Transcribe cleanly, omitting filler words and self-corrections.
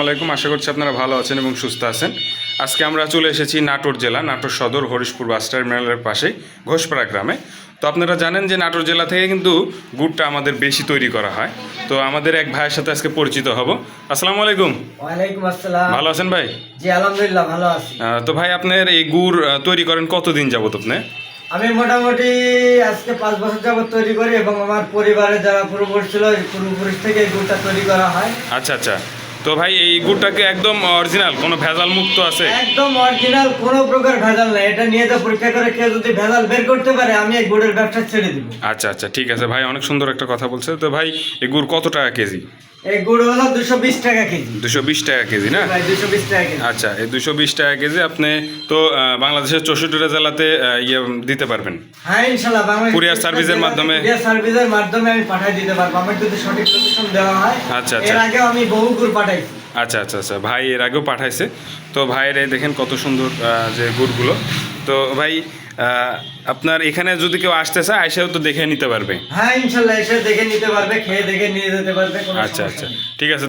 আলাইকুম। আশা করছি আপনারা ভালো আছেন এবং সুস্থ আছেন। আজকে আমরা চলে এসেছি নাটোর জেলা, নাটোর সদর হরিশপুর বাস টার্মিনালের পাশে ঘোষপাড়া গ্রামে। তো আপনারা জানেন যে নাটোর জেলা থেকে কিন্তু গুড়টা আমাদের বেশি তৈরি করা হয়। তো আমাদের এক ভাইয়ের সাথে আজকে পরিচিত হব। আসসালামু আলাইকুম। ওয়ালাইকুম আসসালাম। ভালো আছেন ভাই? জি আলহামদুলিল্লাহ ভালো আছি। তো ভাই আপনার এই গুড় তৈরি করেন কতদিন যাবত আপনি? আমি মোটামুটি আজকে 5 বছর যাবত তৈরি করি এবং আমার পরিবারে যারা পূর্বপুরুষ ছিল এই পূর্বপুরুষ থেকে এই গুড়টা তৈরি করা হয়। আচ্ছা আচ্ছা। তো ভাই এই গুড়টাকে একদম অরিজিনাল, কোনো ভেজাল মুক্ত আছে? একদম অরিজিনাল, কোনো প্রকার ভেজাল নাই। এটা নিয়ে যা পরীক্ষা করে কেউ যদি ভেজাল বের করতে পারে আমি এই গুড়ের ব্যবসা ছেড়ে দিব। আচ্ছা আচ্ছা, ঠিক আছে ভাই, অনেক সুন্দর একটা কথা বলছে। তো ভাই এই গুড় কত টাকা কেজি? এই গুড় হলো 220 টাকা কেজি। 220 টাকা কেজি না? ভাই 220 টাকা কেজি। আচ্ছা, এই 220 টাকা কেজি আপনি তো বাংলাদেশের 64টা জেলাতে ইয়ে দিতে পারবেন? হ্যাঁ ইনশাআল্লাহ, বাংলাদেশ কুরিয়ার সার্ভিসের মাধ্যমে? কুরিয়ার সার্ভিসের মাধ্যমে আমি পাঠিয়ে দিতে পারবো, আমার যদি সঠিক লোকেশন দেওয়া হয়। আচ্ছা আচ্ছা এর আগেও আমি বহু গুড় পাঠাইছি। আচ্ছা আচ্ছা আচ্ছা, ভাই এর আগেও পাঠাইছে। তো ভাইয়ের এই দেখেন কত সুন্দর যে গুড়গুলো। তো ভাই আপনার এখানে যদি কেউ আসতে চায় আইসাও তো দেখে নিতে পারবে? হ্যাঁ ইনশাআল্লাহ এসে দেখে নিতে পারবে, খেয়ে দেখে নিয়ে যেতে পারবে। আচ্ছা আচ্ছা, ঠিক আছে।